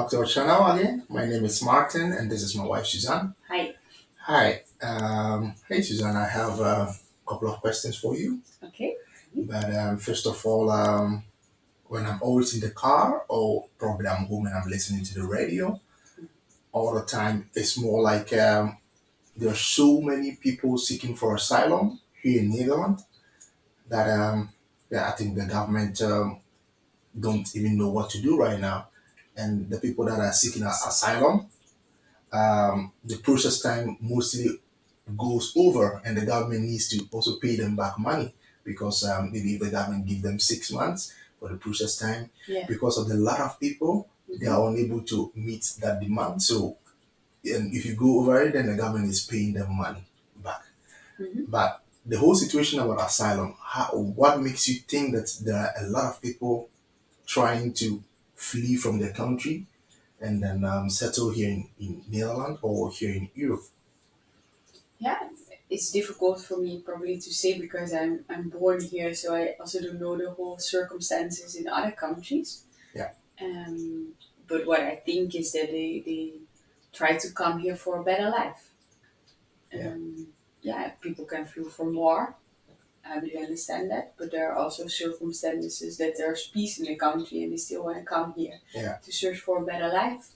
back to our channel again. My name is Martin, and this is my wife Suzanne. Hi. Hi. Hey Suzanne, I have a couple of questions for you. Okay. But first of all, when I'm always in the car, or probably I'm home and I'm listening to the radio all the time, it's more like there are so many people seeking for asylum here in Netherlands that yeah, I think the government don't even know what to do right now. And the people that are seeking asylum, the process time mostly goes over, and the government needs to also pay them back money because maybe the government give them 6 months for the process time. Yeah. Because of the lot of people, they are unable to meet that demand. So, and if you go over it, then the government is paying them money back. But the whole situation about asylum, what makes you think that there are a lot of people trying to flee from their country and then settle here in Netherlands or here in Europe? Yeah. It's difficult for me probably to say because I'm born here, so I also don't know the whole circumstances in other countries. Yeah. Um, but what I think is that they try to come here for a better life. Yeah. Yeah, people can feel for more. I really understand that, but there are also circumstances that there's peace in the country and they still want to come here Yeah. to search for a better life.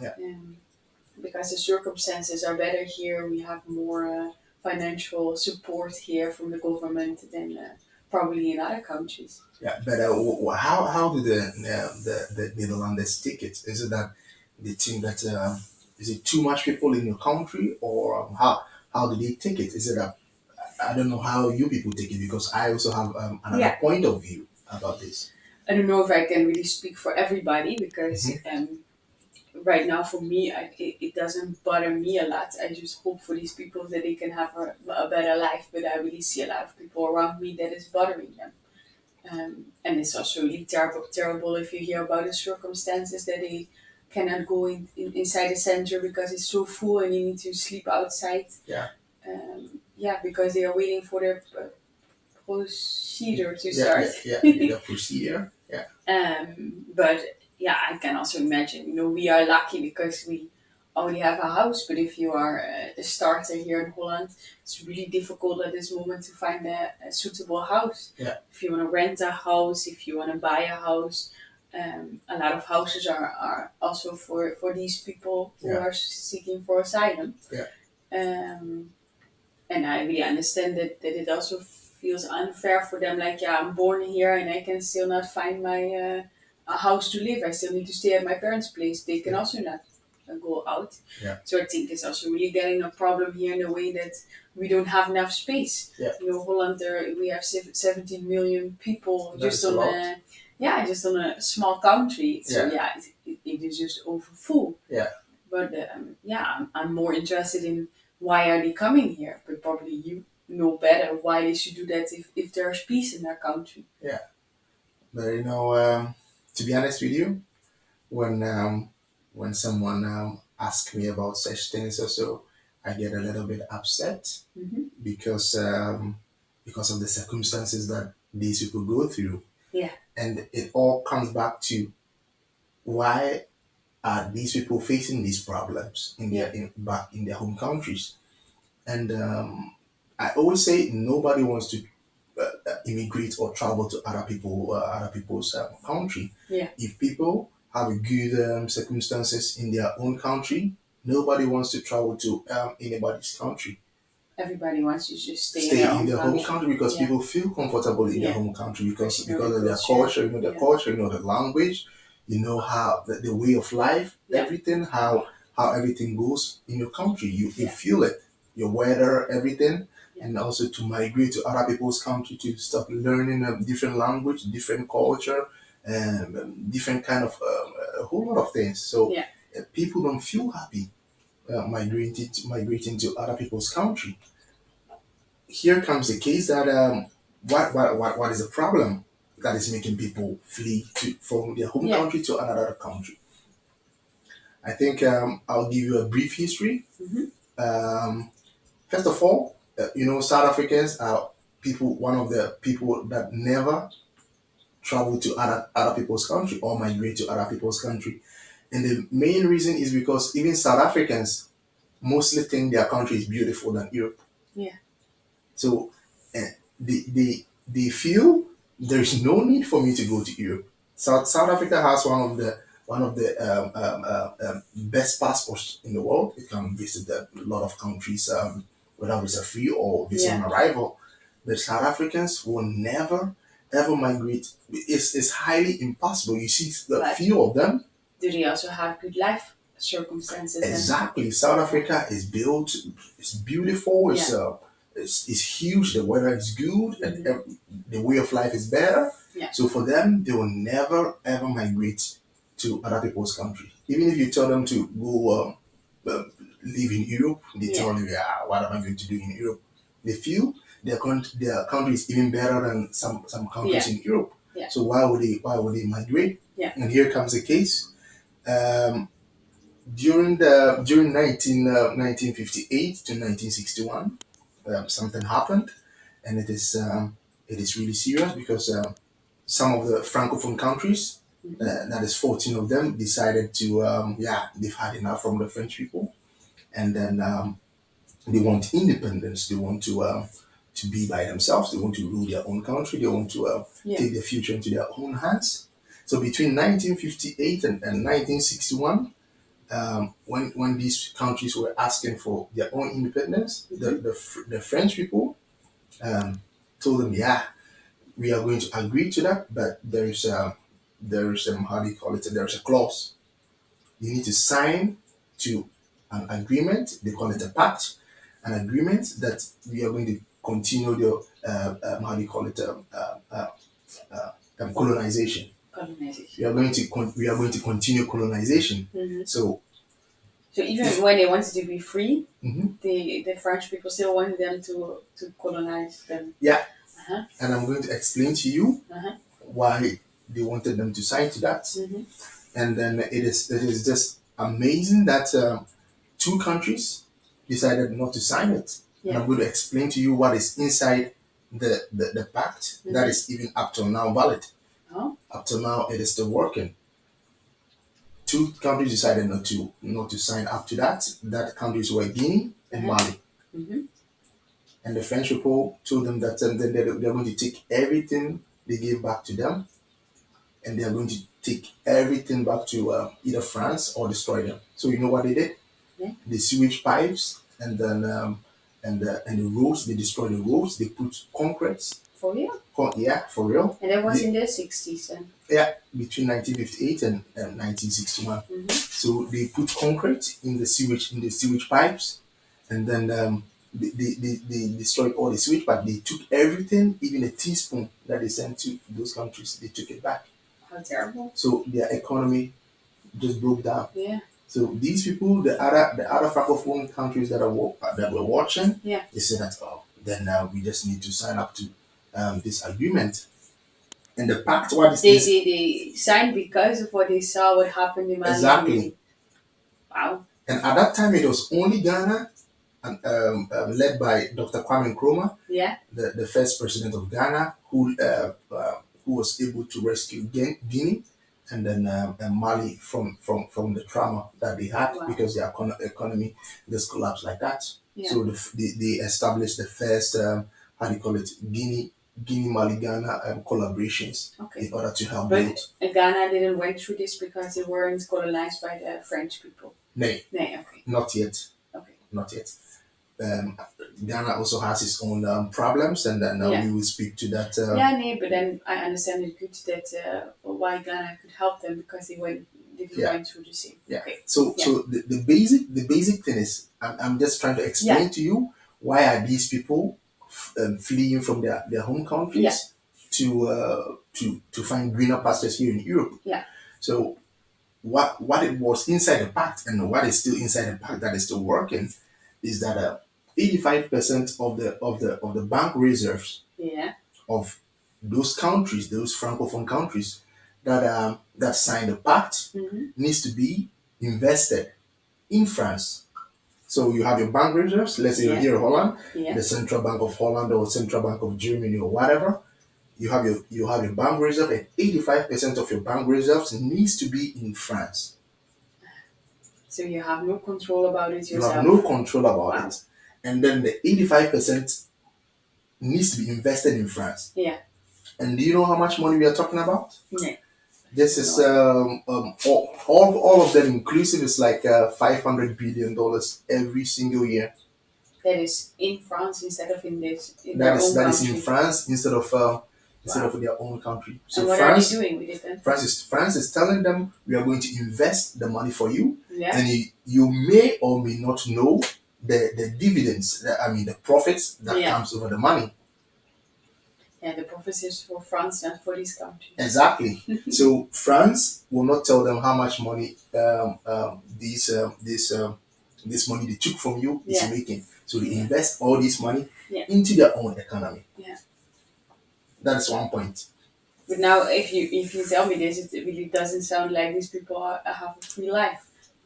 Yeah. Because the circumstances are better here. We have more financial support here from the government than probably in other countries. Yeah, but how do the Netherlanders take it? Is it that they think that is it too much people in your country, or how do they take it? Is it that I don't know how you people take it, because I also have another Yeah, point of view about this. I don't know if I can really speak for everybody because right now for me it doesn't bother me a lot. I just hope for these people that they can have a better life, but I really see a lot of people around me that is bothering them. And it's also really terrible if you hear about the circumstances that they cannot go inside the center because it's so full and you need to sleep outside. Yeah. Yeah, because they are waiting for their procedure to Yeah, start. the procedure. Yeah. But yeah, I can also imagine, we are lucky because we already have a house. But if you are a starter here in Holland, it's really difficult at this moment to find a suitable house. Yeah. If you want to rent a house, if you want to buy a house, a lot of houses are also for these people who Yeah. are seeking for asylum. Yeah. And I really understand that it also feels unfair for them. Like, yeah, I'm born here and I can still not find my a house to live. I still need to stay at my parents' place. They can also not go out. Yeah. So I think it's also really getting a problem here in a way that we don't have enough space. Yeah. Holland, we have 17 million people That's just a on lot. just on a small country. So Yeah. it is just overfull. Yeah. But I'm more interested in why are they coming here. But probably you know better why they should do that if there's peace in their country. Yeah. But to be honest with you, when someone asks me about such things or so, I get a little bit upset because because of the circumstances that these people go through. Yeah. And it all comes back to why are these people facing these problems back in their home countries. And I always say nobody wants to immigrate or travel to other people's country. Yeah. If people have a good circumstances in their own country, nobody wants to travel to anybody's country. Everybody wants to just stay in Stay their in own their home country. country because Yeah. people feel comfortable in their Yeah. home country because Because you know of the their culture. culture, the Yeah. culture, the language, how the way of life, Yeah. everything, how everything goes in your country. You Yeah. feel it, your weather, everything. Yeah. And also to migrate to other people's country to start learning a different language, different culture, and different kind of a whole lot of things. So Yeah. people don't feel happy migrating to other people's country. Here comes the case that what is the problem that is making people flee from their home Yeah. country to another country? I think I'll give you a brief history. Um, First of all, South Africans are one of the people that never travel to other people's country or migrate to other people's country. And the main reason is because even South Africans mostly think their country is beautiful than Europe. Yeah. So they feel there's no need for me to go to Europe. South Africa has one of the best passports in the world. It can visit a lot of countries without visa free or visa on Yeah. arrival. But South Africans will never ever migrate. It's highly impossible. You see the But few of them. do they also have good life circumstances and Exactly. South yeah. Africa is built. It's beautiful. Yeah. It's huge. The weather is good, and Mhm. the way of life is better. Yeah. So for them, they will never ever migrate to other people's country. Even if you tell them to go live in Europe, they Yeah. tell you, "Yeah, what am I going to do in Europe?" They feel their country is even better than some countries Yeah. in Europe. Yeah. So why would they migrate? Yeah. And here comes the case. Um, during 1958 to 1961, something happened, and it is really serious because some of the francophone countries, Mhm. that is 14 of them, decided to they've had enough from the French people, and then they want independence. They want to be by themselves. They want to rule their own country. They want to Yeah. take their future into their own hands. So between 1958 and 1961, when these countries were asking for their own independence, Mhm. the French people um, told them, yeah, we are going to agree to that, but there is how do you call it? There is a clause. You need to sign to an agreement. They call it a pact, an agreement that we are going to continue the how do you call it? Colonization. Colonization. We are going to continue colonization. Mhm. So So even if when they wanted to be free, mhm, the French people still wanted them to colonize them. yeah, Uh-huh. and I'm going to explain to you Uh-huh. why they wanted them to sign to that. Mhm. And then it is just amazing that two countries decided not to sign it. And Yeah. I'm going to explain to you what is inside the pact that Mhm. is even up till now valid. Oh. Up till now, it is still working. Two countries decided not to sign up to that. That countries were Guinea and Uh-huh. Mali. Mhm. And the French people told them that they're going to take everything they gave back to them, and they are going to take everything back to either France or destroy them. So you know what they did? Yeah. The sewage pipes and then and the roads. They destroyed the roads. They put concrete. For real? Yeah, for real. And that was They, in the 60s then. yeah, between 1958 and 1961. Mhm. So they put concrete in the sewage pipes, and then they destroyed all the sewage pipes. They took everything, even a teaspoon that they sent to those countries. They took it back. How terrible. So their economy just broke down. Yeah. So these people, the other francophone countries that were watching, Yeah. they said that, oh, then we just need to sign up to this agreement. And the pact, what is They, this? they they signed because of what they saw what happened in Mali and Exactly. Guinea. Wow. And at that time, it was only Ghana, and, led by Dr. Kwame Nkrumah, Yeah. the first president of Ghana, who was able to rescue Guinea and then Mali from the trauma that they had Wow. because their economy just collapsed like that. Yeah. So they established the first how do you call it, Guinea Mali Ghana collaborations Okay. in order to help But build. Ghana didn't went through this because they weren't colonized by the French people. Nay, No, okay. not yet, Okay. not yet. um, Ghana also has its own problems, and then Yeah. we will speak to that. Yeah, no, but then I understand it good that why Ghana could help them because they didn't Yeah. went through the same. Yeah. Okay. So Yeah. so the basic thing is I'm just trying to explain to you why are these people fleeing from their home countries Yeah. to find greener pastures here in Europe. Yeah. So what it was inside the pact and what is still inside the pact that is still working is that 85% of the bank reserves Yeah. of those countries, those francophone countries that signed the pact, Mm-hmm. needs to be invested in France. So you have your bank reserves. Let's say you're Yeah. here in Holland, Yeah. the Central Bank of Holland or Central Bank of Germany or whatever. You have your bank reserve, and 85% of your bank reserves needs to be in France. So you have no control about it You have no yourself. control about Wow. it. And then the 85% needs to be invested in France. Yeah. And do you know how much money we are talking about? Yeah. This is No idea. all of them inclusive is like $500 billion every single year. That is in France instead of in this in That their is own that is in country. France instead Wow. of their own country. So And what are they France doing with it then? France is telling them we are going to invest the money for you, Yeah. and you may or may not know the dividends. I mean the profits that Yeah. comes over the money. Yeah. The profit is for France, not for these countries. Exactly. So France will not tell them how much money this money they took from you is Yeah. making. So they Yeah. invest all this money Yeah. into their own economy. Yeah. That is one point. But now, if you tell me this, it really doesn't sound like these people have a free life.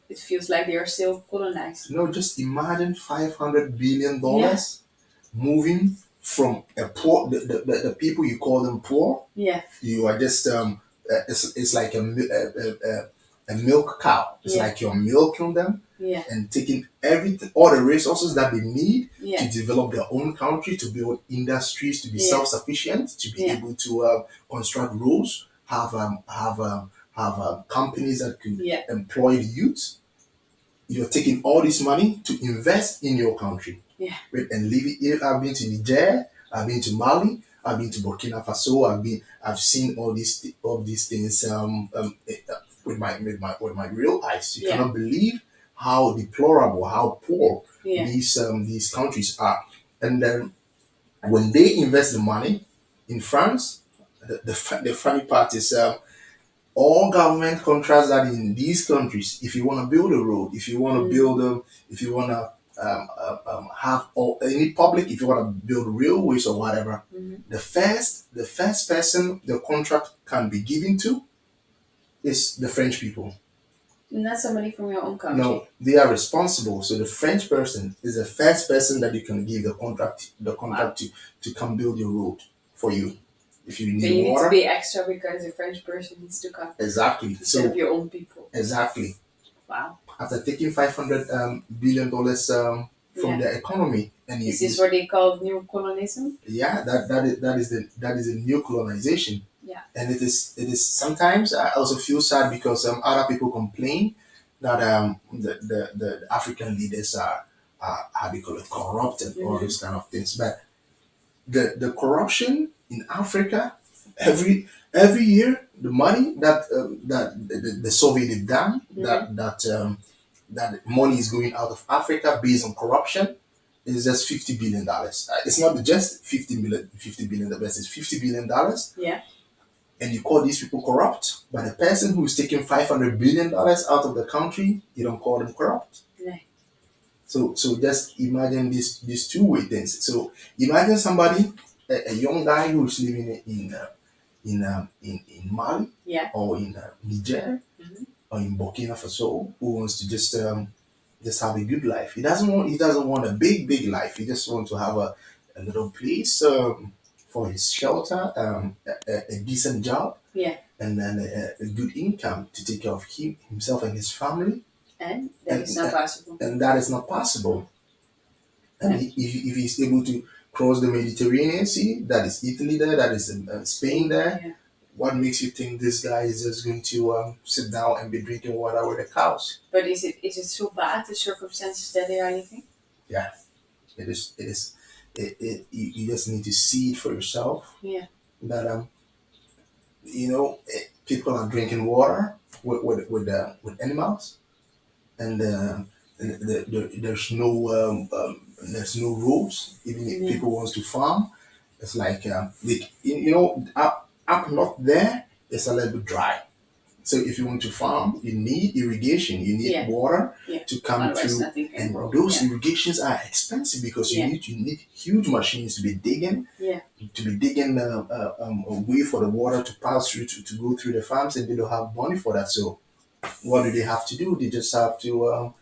It feels like they are still colonized. Just imagine $500 billion Yeah. moving from a poor the people you call them poor. Yeah. You are just it's like a milk cow. It's Yeah. like you're milking them Yeah. and taking everything, all the resources that they need to Yeah. develop their own country, to build industries, to be Yeah. self-sufficient, to be Yeah. able to construct roads, have companies that could Yeah. employ the youth. You're taking all this money to invest in your country. Yeah. Right? And leave it. I've been to Niger, I've been to Mali, I've been to Burkina Faso, I've seen all these things with my real eyes. You Yeah. cannot believe how deplorable, how poor Yeah. these countries are. And then when they invest the money in France, the funny part is all government contracts that in these countries, if you want to build a road, if you want to build if you want to have any public, if you want to build railways or whatever, the first person the contract can be given to is the French people. Not somebody from your own No, country. they are responsible. So the French person is the first person that you can give the Wow. contract to come build your road for you. If you But need you need to water, pay extra because the French person needs to come exactly. instead of So your own people. exactly. Wow. After taking $500 billion from Yeah. their economy, and Is this what they call new colonism? yeah, that is the new colonization. Yeah. And it is sometimes I also feel sad because other people complain that the African leaders are how do you call it, corrupt and all Mm-hmm. those kind of things. But the corruption in Africa every year, the money that the survey they've done, Mm-hmm. that money is going out of Africa based on corruption is just $50 billion. It's not just 50 billion, it's $50 billion. Yeah. And you call these people corrupt, but the person who's taking $500 billion out of the country, you don't call them corrupt. Yeah. So just imagine these two-way things. So imagine somebody, a young guy who's living in Mali Yeah. or in Niger Mm-hmm. or in Burkina Faso, who wants to just have a good life. He doesn't want a big life. He just wants to have a little place for his shelter, a decent job, Yeah. and then a good income to take care of himself and his family. And that And is not possible. and that is not possible. And Yeah. if he's able to cross the Mediterranean Sea, that is Italy there, that is Spain there, Yeah. what makes you think this guy is just going to sit down and be drinking water with the cows? But is it so bad the circumstances that they are living? Yeah, it is. It is. You just need to see it for yourself. Yeah. That people are drinking water with animals, and there's no rules. Even if Yeah. people wants to farm, it's like up north there, it's a little bit dry. So if you want to farm, you need irrigation, you need Yeah. water Yeah. to come Otherwise, through, nothing can and grow. those Yeah. irrigations are expensive because you Yeah. need huge machines Yeah. to be digging a way for the water to pass through to go through the farms, and they don't have money for that. So what do they have to do? They just have to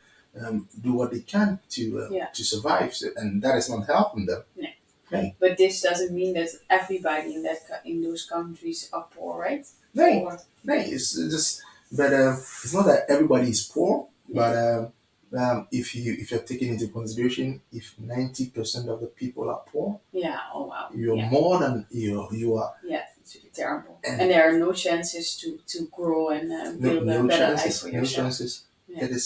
do what they can Yeah. to survive, so, and that is not helping them. Yeah. Hey, But this doesn't mean that everybody in those countries are poor, right? hey, Or hey, it's just, but it's not that everybody is poor. Yeah. But if you're taking into consideration, if 90% of the people are poor, Yeah. Oh wow. you're Yeah. more than you are, Yeah. It's really terrible. And and there are no chances to grow and no build a no better life for chances, no yourself. chances. Yeah. It is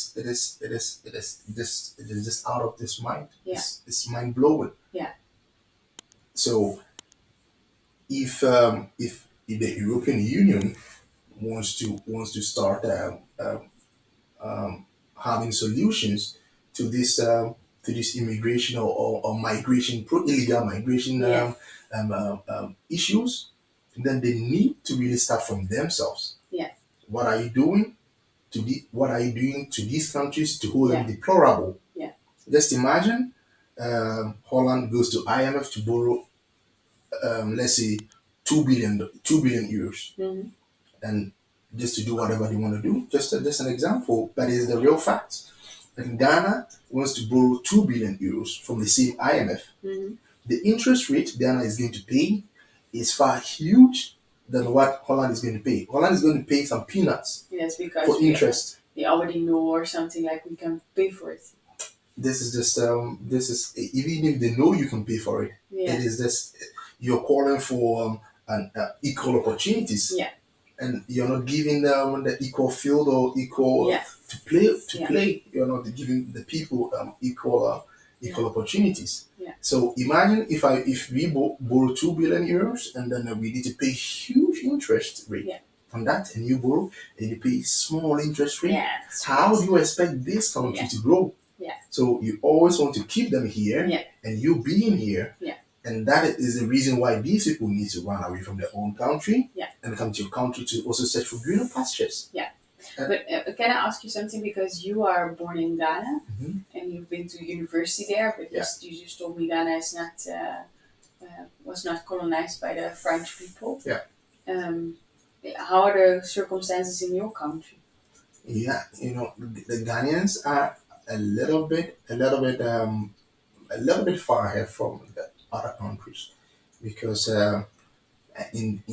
just out of this mind. Yeah. It's mind blowing. Yeah. So if the European Union wants to start having solutions to this immigration or migration illegal migration Yeah. issues, then they need to really start from themselves. Yeah. What are you doing what are you doing to these countries to hold them Yeah. deplorable? Yeah. Just imagine Holland goes to IMF to borrow, let's say, 2 billion euros, Mm-hmm. and just to do whatever they want to do. Just an example, but it's the real fact. And Ghana wants to borrow 2 billion euros from the same IMF. Mm-hmm. The interest rate Ghana is going to pay is far huge than what Holland is going to pay. Holland is going to pay some peanuts Yes, because for interest. we already know or something like we can pay for it. This is even if they know you can pay for it, Yeah. it is just you're calling for an equal opportunities, Yeah. and you're not giving them the equal field or equal Yeah. to Yeah. play. You're not giving the people Yeah. equal opportunities. Yeah. So imagine if we borrow 2 billion euros, and then we need to pay huge interest rate Yeah. on that, and you borrow and you pay small interest rate. Yeah. How do you expect this country Yeah. to grow? Yeah. So you always want to keep them here, Yeah. and you being here. Yeah. And that is the reason why these people need to run away from their own country, Yeah. and come to your country to also search for greener pastures. Yeah. Uh, But can I ask you something? Because you are born in Ghana Mhm. and you've been to university there, but Yeah. you just told me Ghana is not was not colonized by the French people. Yeah. Um, how are the circumstances in your country? Yeah, the Ghanaians are a little bit far ahead from the other countries, because in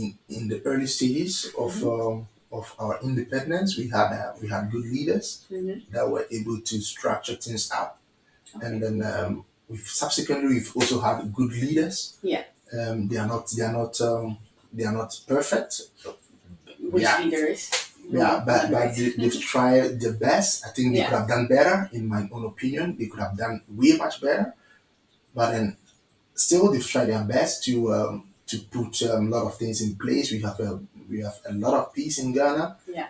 the early stages of our independence, we had good leaders Mm-hmm. that were able to structure things out, Okay. and then we've also had good leaders. Yeah. They are not perfect. Which Yeah, leader is? yeah, Not but right. they've tried their best. I think they Yeah. could have done better. In my own opinion, they could have done way much better. But then still, they've tried their best to put a lot of things in place. We have a lot of peace in Ghana. Yeah.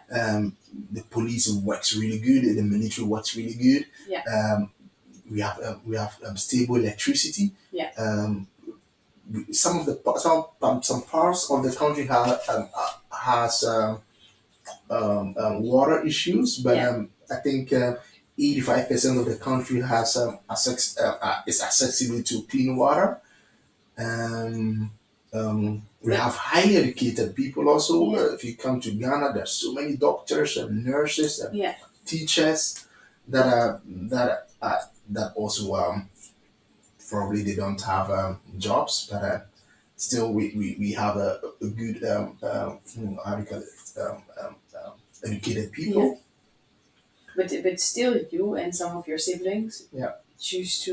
The police works really good. The military works really good. Yeah. We have stable electricity. Yeah. Some parts of the country has water issues, but Yeah. I think 85% of the country has is accessible to clean water. We have highly educated people also. Yeah. If you come to Ghana, there's so many doctors and nurses and Yeah. teachers that also probably they don't have jobs, but still we have a good how do you call it educated Yeah. people. But still, you and some of your siblings Yeah. choose to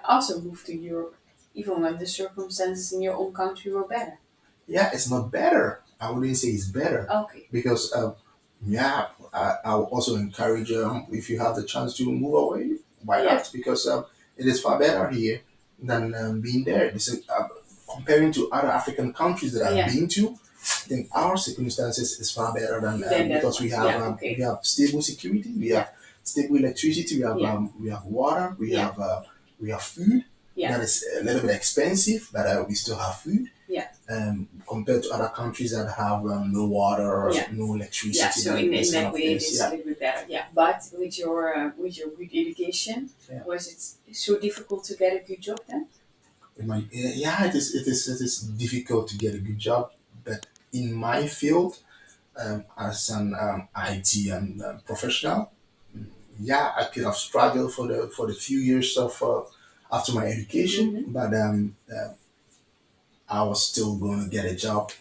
also move to Europe, even when the circumstances in your own country were better. Yeah, it's not better. I wouldn't say it's better, Okay. because yeah, I will also encourage if you have the chance to move away, why Yeah. not? Because it is far better here than being there. Comparing to other African countries that I've Yeah. been to, I think our circumstances is far better than Then that because one. Yeah. Okay. we have stable security, we Yeah. have stable electricity, Yeah. we have water, Yeah. we have food. Yeah. That is a little bit expensive, but we still have food. Yeah. Compared to other countries that have no water or Yeah. no electricity. Yeah. So in this kind that of way, it things. is a little bit better. Yeah. But with your good education, Yeah. was it so difficult to get a good job then? Yeah, it is difficult to get a good job, but in my field, as an IT professional, yeah, I could have struggled for the few years of after my education, Mm-hmm. but I was still going to get a job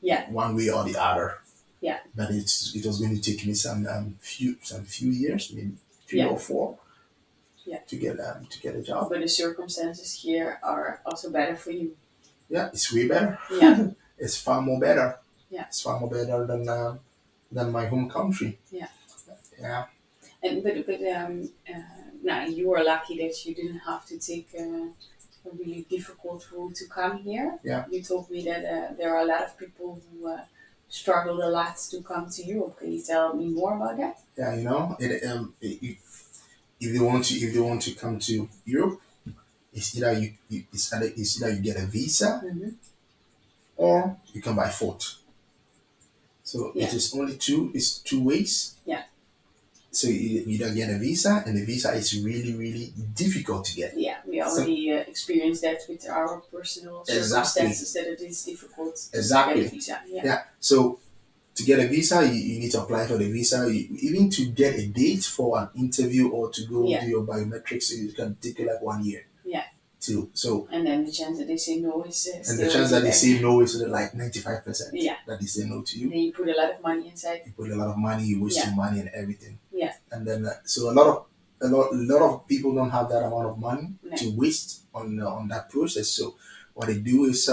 Yeah. one way or the other. Yeah. But it was going to take me some few years, maybe. three Yeah. or four Yeah. to get a job. But the circumstances here are also better for you. Yeah, it's way better. Yeah. It's far more better. Yeah. It's far more better than my home country. Yeah. Yeah, And now you are lucky that you didn't have to take a really difficult route to come here. yeah, You told me that there are a lot of people who struggled a lot to come to Europe. Can you tell me more about that? yeah. You know, if they want to come to Europe, it's either you get a visa Mm-hmm. or you come by foot. So Yeah. it is only two. It's two ways. Yeah. So you don't get a visa, and the visa is really, really difficult to get. Yeah, we So already experienced that with our personal exactly, circumstances that it is difficult to get a exactly. visa. Yeah. Yeah. So to get a visa, you need to apply for the visa. Even to get a date for an interview or to go Yeah. do your biometrics, it can take you like 1 year. Yeah. Too. So And then the chance that they say no is and the still chance really that they there. say no is like 95%. Yeah. That they say no to you. Then you put a lot of money inside. You put a lot of money, you waste Yeah. your money and everything. Yeah. And then so a lot of people don't have that amount of money No. to waste on that process. So what they do is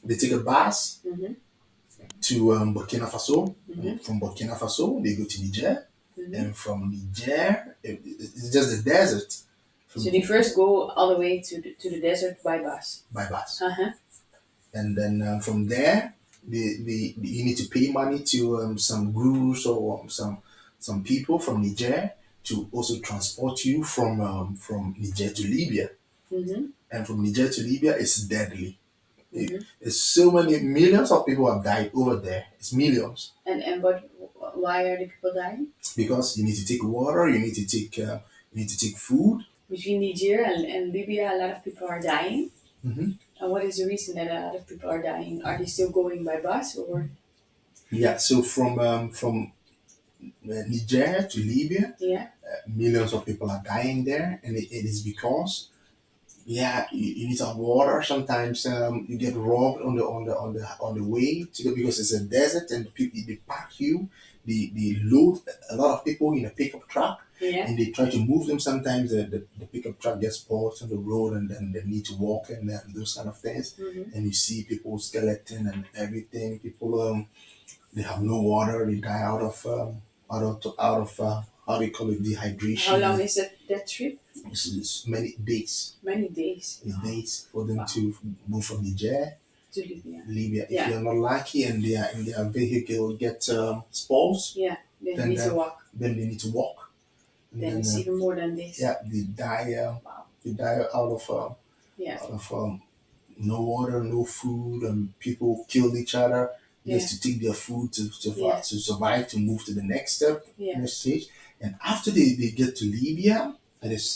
they take a bus Mm-hmm. to Burkina Faso. Mm-hmm. From Burkina Faso, they go to Niger, Mm-hmm. and from Niger, it's just the desert. From So they first go all the way to the desert by bus. by bus, Uh-huh. and then from there, you need to pay money to some gurus or some people from Niger to also transport you from Niger to Libya, Mm-hmm. and from Niger to Libya, it's deadly. Mm-hmm. It's so many millions of people have died over there. It's millions And why are the people dying? because you need to take water, you need to take food. Between Niger and Libya, a lot of people are dying. Hmm. And what is the reason that a lot of people are dying? Are they still going by bus or? Yeah, so from Niger to Libya, Yeah. millions of people are dying there, and it is because yeah, you need to have water. Sometimes you get robbed on the way to go because it's a desert and people they pack you, they load a lot of people in a pickup truck Yeah. and they try to move them. Sometimes the pickup truck gets paused on the road and then they need to walk and those kind of things. Mm-hmm. And you see people skeleton and everything. People they have no water. They die out of how do you call it, How long dehydration. is that trip? It's many days. Many days. It's days for them Wow. to move from Niger, To Libya. Libya. If Yeah. you're not lucky and their vehicle get spoils, Yeah. Then then you need to walk. then they need to walk. And Then then it's even more than this. yeah, they die. Wow. They die Yeah. out of no water, no food, and people killed each other Yeah. just to take their food Yeah. to survive to move to the next step, Yeah. next stage. And after they get to Libya, it is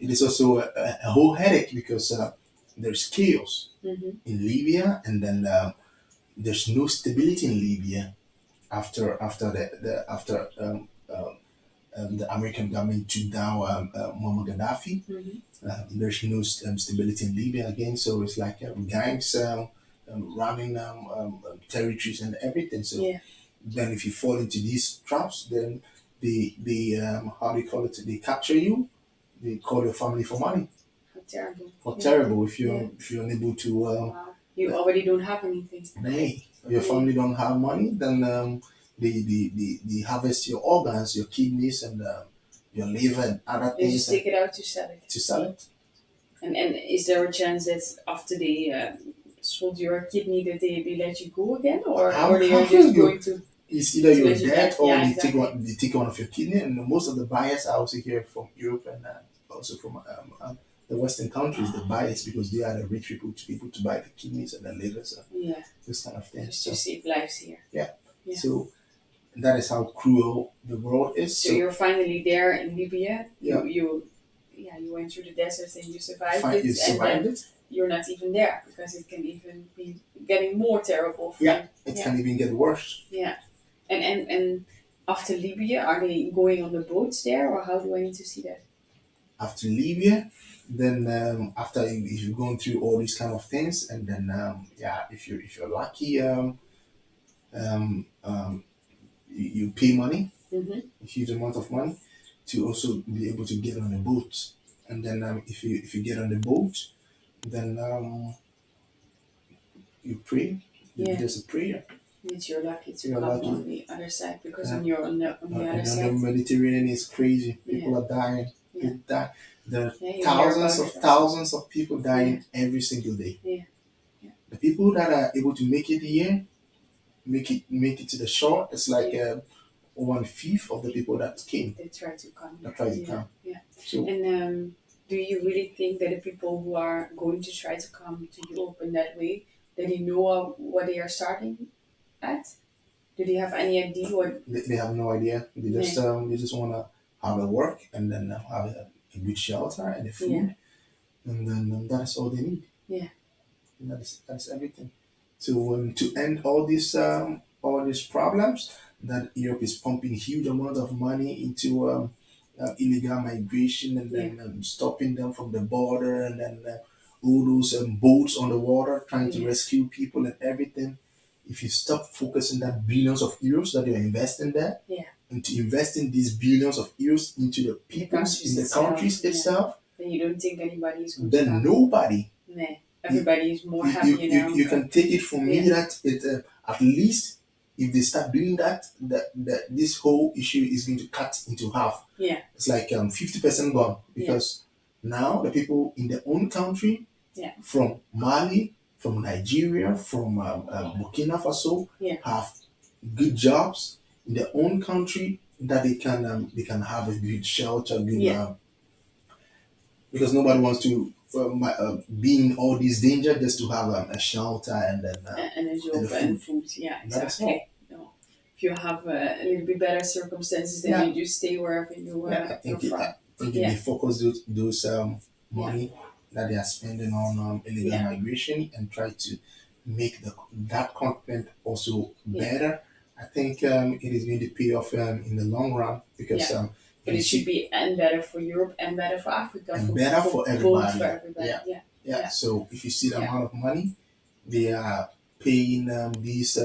it is also a whole headache because there's chaos Mm-hmm. in Libya, and then there's no stability in Libya after the American government took down Muammar Gaddafi. Mm-hmm. There's no stability in Libya again, so it's like gangs running territories and everything. So Yeah. then, if you fall into these traps, then they how do you call it? They capture you. They call your family for money. How terrible. Or Yeah. terrible Yeah. if you're unable to. Wow. You already don't have anything. Hey, your Yeah. family don't have money, then they harvest your organs, your kidneys, and your liver and other They just things take it out to sell it. to sell it. And is there a chance that after they sold your kidney that they let you go again, How or they are can just you? going to? It's either To you're let you dead back. or Yeah, they exactly. take one of your kidney. And most of the buyers are also here from Europe and also from the Western countries. The buyers because they are the rich people to buy the kidneys and the livers and Yeah. this kind of thing. Just So to save lives here. yeah, Yeah. so that is how cruel the world is. So you're finally there in Libya. Yeah. You went through the desert and you survived it, You and survived then it. you're not even there because it can even be getting more terrible for Yeah, you. it Yeah. can even get worse. Yeah. And after Libya, are they going on the boats there, or how do I need to see that? After Libya, then after if you're going through all these kind of things, and then yeah, if you're lucky, you pay money. Mm-hmm. a huge amount of money to also be able to get on a boat. And then if you get on the boat, then you pray. Yeah. There's a prayer. Means you're lucky to You're come lucky. on the other side because Uh, when you're on the other and then the side, Mediterranean is crazy. yeah, People are dying. They yeah, die. There are yeah, you hear thousands about of it also. thousands of people Yeah, dying every single day. yeah, yeah, The people that are able to make it here, make it to the shore, it's like yeah. 1/5 of the people that came, They try to come that here. try to Yeah, come. yeah. So And do you really think that the people who are going to try to come to Europe in that way, that they know what they are starting at? Do they have any idea what? they have no idea. No. They just wanna have a work and then have a good shelter and the Yeah, food, and then that's all they need. yeah, And that's everything. To end all these problems, that Europe is pumping huge amounts of money into illegal migration, and yeah, then stopping them from the border, and then all those boats on the water trying to yeah, rescue people and everything. If you stop focusing that billions of euros that you're investing there, yeah. and to invest in these billions of euros into the The peoples in countries the itself, countries yeah. itself, Then you don't think anybody is going to then come. nobody. No, You, everybody is more you, happy in you, their own you can country. take it from Yeah, me that at least if they start doing that, that this whole issue is going to cut into half. yeah, It's like 50% gone, yeah, because now the people in their own country, yeah, from Mali, from Nigeria, from Burkina Faso, yeah, have good jobs in their own country, that they can have a good shelter, good yeah. because nobody wants to be in all this danger just to have a shelter and then And a and the job and food. food. Yeah, And that is all. exactly. No. If you have a little bit better circumstances, then Yeah, you just stay wherever yeah. you're I from. think if they Yeah, focus those yeah, money that they are spending on illegal yeah, migration, and try to make that content also yeah, better, I think it is going to pay off in the long run, because yeah. if But you it should see, be and better for Europe and better for Africa, and better for for both for everybody. everybody. Yeah, Yeah, yeah. yeah, So if you see the yeah, amount of money they are paying these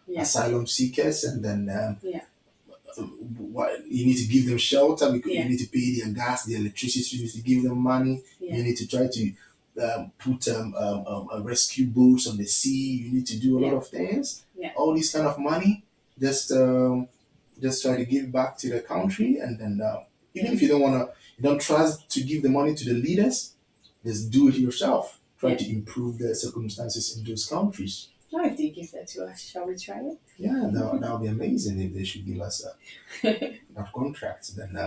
yeah, asylum seekers, and then yeah, what you need to give them shelter, because you yeah, need to pay their gas, their electricity, you need to give them money, yeah, you need to try to put rescue boats on the sea, you need to do a lot yeah, of things. yeah, All this kind of money, just just try to give back to the country, and then even yeah, if you don't trust to give the money to the leaders, just do it yourself. Try yeah. to improve the circumstances in those countries. Now, if they give that to us, shall we try Yeah, that would be amazing if they should give us it? that contract. Then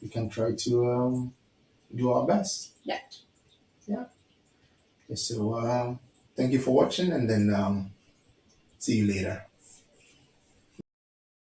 we can try to do our best. Yeah. Yeah. Okay, so thank you for watching, and then see you later.